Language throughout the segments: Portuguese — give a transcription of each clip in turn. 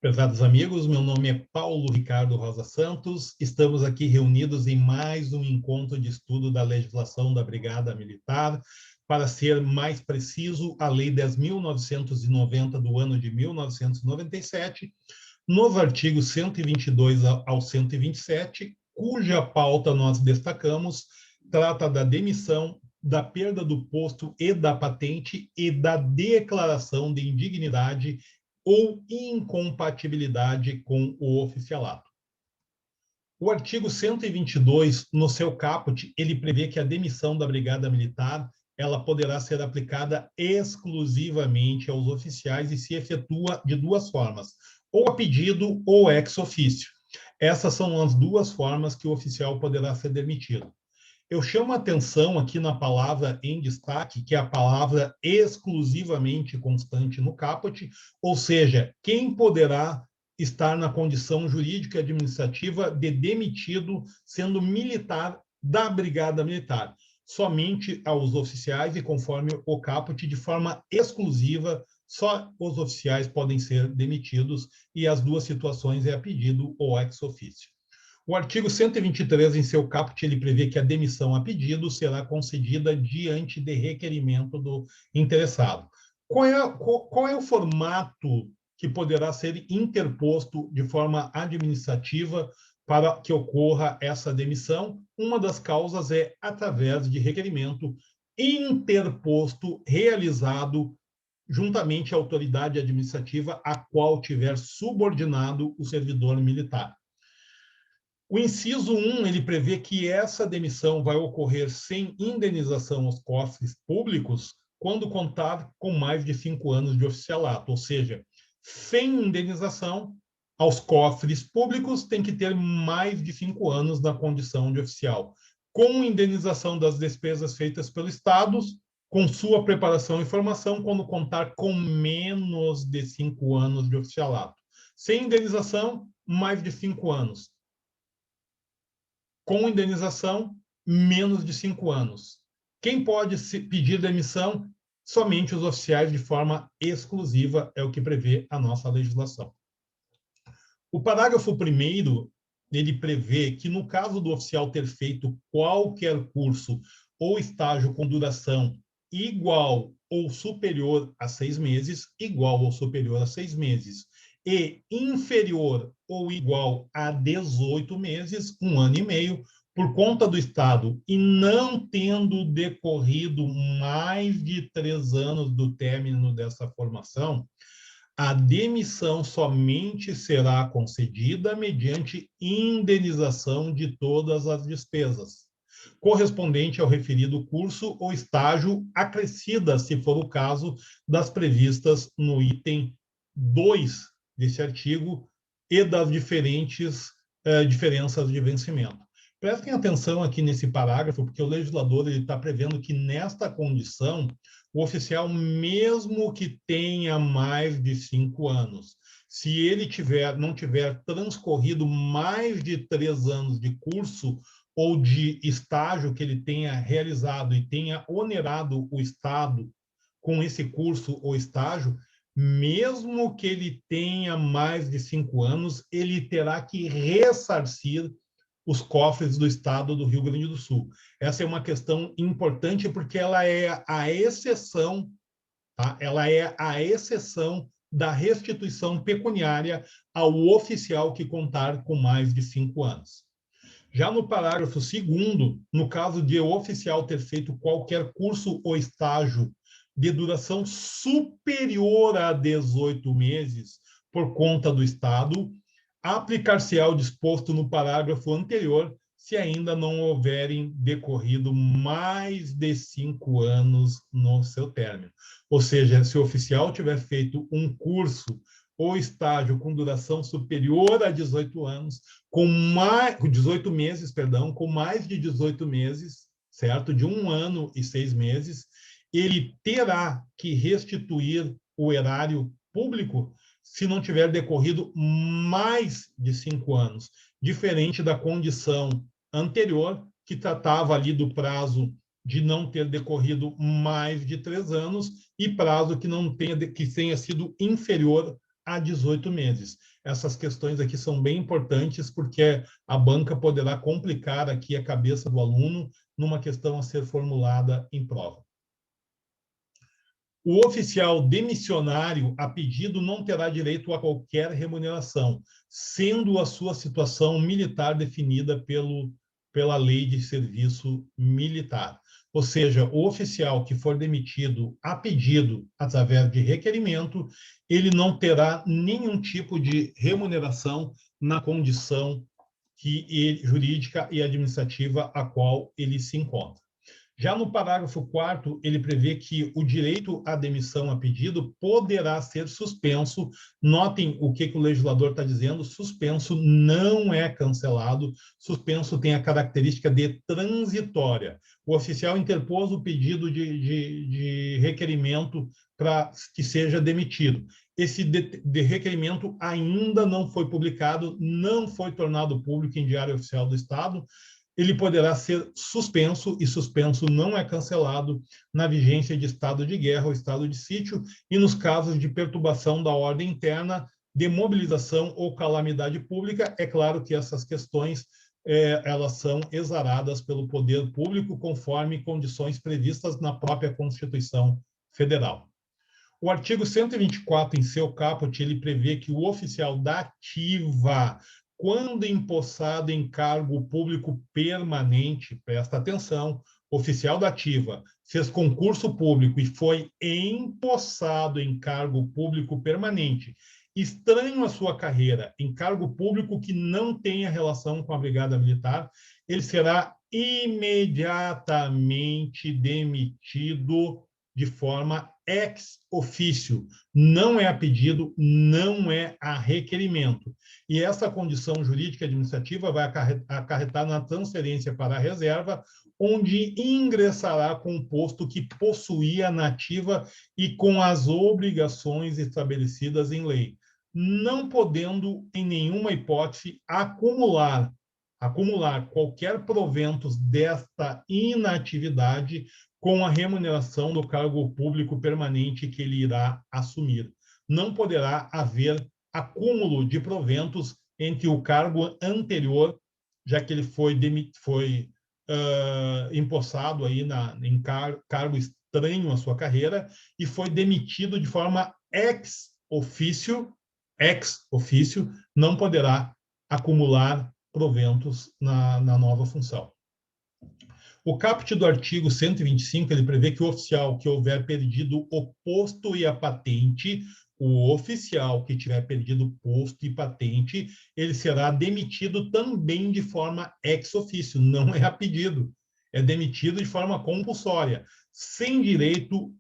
Prezados amigos, meu nome é Paulo Ricardo Rosa Santos. Estamos aqui reunidos em mais um encontro de estudo da legislação da Brigada Militar. Para ser mais preciso, a Lei 10.990 do ano de 1997, nos artigos 122 ao 127, cuja pauta nós destacamos, trata da demissão, da perda do posto e da patente e da declaração de indignidade ou incompatibilidade com o oficialato. O artigo 122, no seu caput, ele prevê que a demissão da Brigada Militar ela poderá ser aplicada exclusivamente aos oficiais e se efetua de duas formas, ou a pedido ou ex officio. Essas são as duas formas que o oficial poderá ser demitido. Eu chamo a atenção aqui na palavra em destaque, que é a palavra exclusivamente constante no caput, ou seja, quem poderá estar na condição jurídica e administrativa de demitido sendo militar da Brigada Militar. Somente aos oficiais e conforme o caput, de forma exclusiva, só os oficiais podem ser demitidos e as duas situações é a pedido ou ex officio. O artigo 123, em seu caput, ele prevê que a demissão a pedido será concedida diante de requerimento do interessado. Qual é o formato que poderá ser interposto de forma administrativa para que ocorra essa demissão? Uma das causas é através de requerimento interposto, realizado juntamente à autoridade administrativa a qual tiver subordinado o servidor militar. O inciso 1, ele prevê que essa demissão vai ocorrer sem indenização aos cofres públicos quando contar com mais de 5 anos de oficialato, ou seja, sem indenização aos cofres públicos tem que ter mais de 5 anos na condição de oficial. Com indenização das despesas feitas pelo Estado, com sua preparação e formação, quando contar com menos de 5 anos de oficialato. Sem indenização, mais de 5 anos. Com indenização, menos de 5 anos. Quem pode pedir demissão? Somente os oficiais de forma exclusiva, é o que prevê a nossa legislação. O parágrafo 1º, ele prevê que no caso do oficial ter feito qualquer curso ou estágio com duração igual ou superior a 6 meses, igual ou superior a 6 meses, e inferior ou igual a 18 meses, 1 ano e meio, por conta do Estado, e não tendo decorrido mais de 3 anos do término dessa formação, a demissão somente será concedida mediante indenização de todas as despesas, correspondente ao referido curso ou estágio, acrescida, se for o caso, das previstas no item 2 desse artigo e das diferentes diferenças de vencimento. Prestem atenção aqui nesse parágrafo, porque o legislador está prevendo que, nesta condição, o oficial, mesmo que tenha mais de 5 anos, se ele não tiver transcorrido mais de 3 anos de curso ou de estágio que ele tenha realizado e tenha onerado o Estado com esse curso ou estágio, mesmo que ele tenha mais de 5 anos, ele terá que ressarcir os cofres do Estado do Rio Grande do Sul. Essa é uma questão importante porque ela é a exceção, tá? Ela é a exceção da restituição pecuniária ao oficial que contar com mais de 5 anos. Já no parágrafo 2º, no caso de o oficial ter feito qualquer curso ou estágio de duração superior a 18 meses por conta do Estado, aplicar-se-á o disposto no parágrafo anterior se ainda não houverem decorrido mais de 5 anos no seu término. Ou seja, se o oficial tiver feito um curso ou estágio com duração superior a 18 anos, com 18 meses, perdão, com mais de 18 meses, certo? De 1 ano e 6 meses, ele terá que restituir o erário público se não tiver decorrido mais de 5 anos, diferente da condição anterior, que tratava ali do prazo de não ter decorrido mais de 3 anos e prazo que tenha sido inferior a 18 meses. Essas questões aqui são bem importantes, porque a banca poderá complicar aqui a cabeça do aluno numa questão a ser formulada em prova. O oficial demissionário a pedido não terá direito a qualquer remuneração, sendo a sua situação militar definida pela Lei de Serviço Militar. Ou seja, o oficial que for demitido a pedido, através de requerimento, ele não terá nenhum tipo de remuneração na condição jurídica e administrativa a qual ele se encontra. Já no parágrafo 4º, ele prevê que o direito à demissão a pedido poderá ser suspenso. Notem o que o legislador está dizendo: suspenso não é cancelado, suspenso tem a característica de transitória. O oficial interpôs o pedido de requerimento para que seja demitido. Esse de requerimento ainda não foi publicado, não foi tornado público em Diário Oficial do Estado. Ele poderá ser suspenso, e suspenso não é cancelado na vigência de estado de guerra ou estado de sítio, e nos casos de perturbação da ordem interna, de mobilização ou calamidade pública. É claro que essas questões elas são exaradas pelo poder público conforme condições previstas na própria Constituição Federal. O artigo 124, em seu caput, ele prevê que o oficial da ativa, quando empossado em cargo público permanente, presta atenção, oficial da ativa fez concurso público e foi empossado em cargo público permanente, estranho à sua carreira, em cargo público que não tenha relação com a Brigada Militar, ele será imediatamente demitido de forma ex officio. Não é a pedido, não é a requerimento. E essa condição jurídica administrativa vai acarretar na transferência para a reserva, onde ingressará com o posto que possuía na ativa e com as obrigações estabelecidas em lei, não podendo, em nenhuma hipótese, acumular qualquer proventos desta inatividade com a remuneração do cargo público permanente que ele irá assumir. Não poderá haver acúmulo de proventos entre o cargo anterior, já que ele foi empossado aí em cargo estranho à sua carreira e foi demitido de forma ex officio, não poderá acumular proventos na nova função. O caput do artigo 125, ele prevê que o oficial que houver perdido o posto e a patente, o oficial que tiver perdido o posto e patente, ele será demitido também de forma ex officio, não é a pedido, é demitido de forma compulsória, sem direito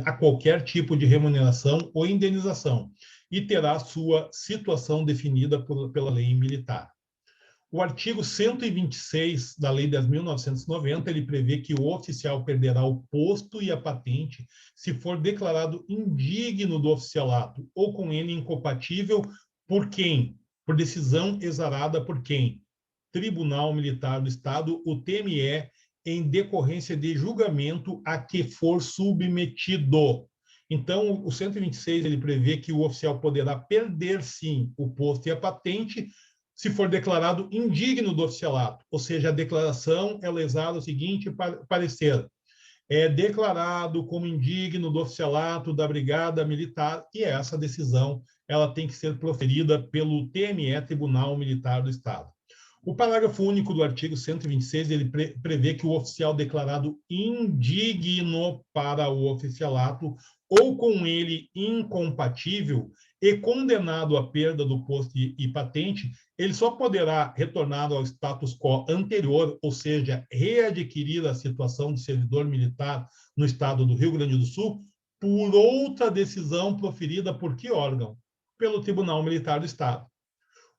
a qualquer tipo de remuneração ou indenização, e terá sua situação definida pela lei militar. O artigo 126 da Lei 10.990, ele prevê que o oficial perderá o posto e a patente se for declarado indigno do oficialato ou com ele incompatível por quem? Por decisão exarada por quem? Tribunal Militar do Estado, o TME, em decorrência de julgamento a que for submetido. Então, o 126, ele prevê que o oficial poderá perder, sim, o posto e a patente, se for declarado indigno do oficialato, ou seja, a declaração ela exala o seguinte parecer: é declarado como indigno do oficialato da Brigada Militar, e essa decisão ela tem que ser proferida pelo TME, Tribunal Militar do Estado. O parágrafo único do artigo 126, ele prevê que o oficial declarado indigno para o oficialato ou com ele incompatível e condenado à perda do posto e patente, ele só poderá retornar ao status quo anterior, ou seja, readquirir a situação de servidor militar no estado do Rio Grande do Sul, por outra decisão proferida por que órgão? Pelo Tribunal Militar do Estado.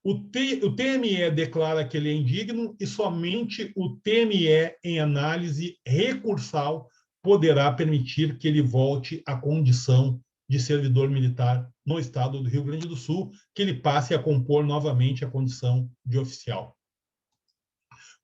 O TME declara que ele é indigno e somente o TME, em análise recursal, poderá permitir que ele volte à condição de servidor militar no estado do Rio Grande do Sul, que ele passe a compor novamente a condição de oficial.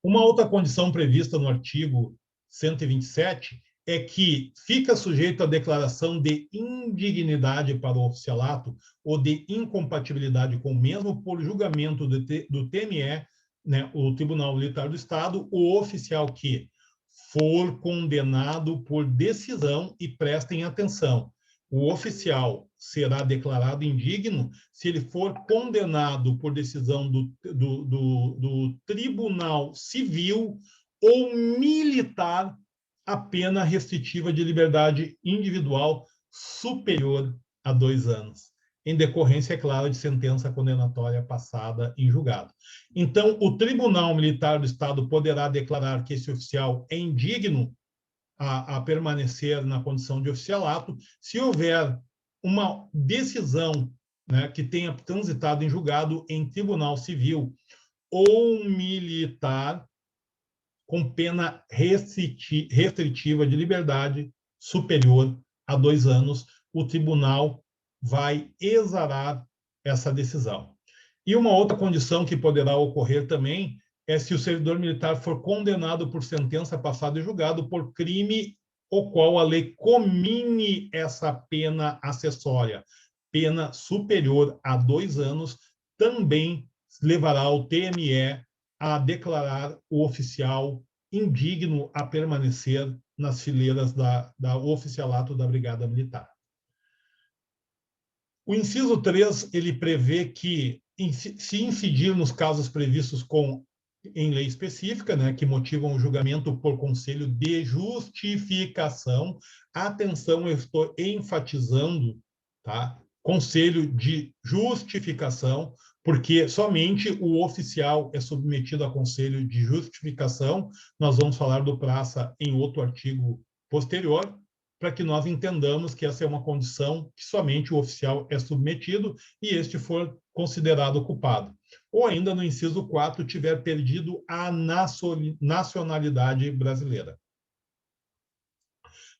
Uma outra condição prevista no artigo 127 é que fica sujeito à declaração de indignidade para o oficialato ou de incompatibilidade com o mesmo por julgamento do TME, né, o Tribunal Militar do Estado, o oficial que for condenado por decisão, e prestem atenção, o oficial será declarado indigno se ele for condenado por decisão do Tribunal Civil ou militar a pena restritiva de liberdade individual superior a 2 anos, em decorrência, é claro, de sentença condenatória passada em julgado. Então, o Tribunal Militar do Estado poderá declarar que esse oficial é indigno a permanecer na condição de oficialato se houver uma decisão, né, que tenha transitado em julgado em tribunal civil ou militar com pena restritiva de liberdade superior a 2 anos, o tribunal vai exarar essa decisão. E uma outra condição que poderá ocorrer também é se o servidor militar for condenado por sentença passada e julgado por crime o qual a lei comine essa pena acessória, pena superior a 2 anos, também levará o TME a declarar o oficial indigno a permanecer nas fileiras da oficialato da Brigada Militar. O inciso 3, ele prevê que, se incidir nos casos previstos em lei específica, né, que motivam o julgamento por conselho de justificação, atenção, eu estou enfatizando, tá? Conselho de justificação, porque somente o oficial é submetido a conselho de justificação. Nós vamos falar do praça em outro artigo posterior, para que nós entendamos que essa é uma condição que somente o oficial é submetido e este for considerado culpado. Ou ainda, no inciso 4, tiver perdido a nacionalidade brasileira.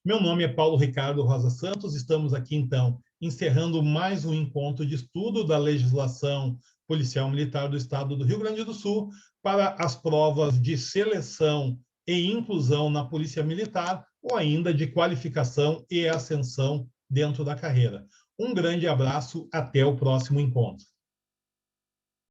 Meu nome é Paulo Ricardo Rosa Santos, estamos aqui, então, encerrando mais um encontro de estudo da legislação policial militar do Estado do Rio Grande do Sul para as provas de seleção e inclusão na Polícia Militar ou ainda de qualificação e ascensão dentro da carreira. Um grande abraço, até o próximo encontro.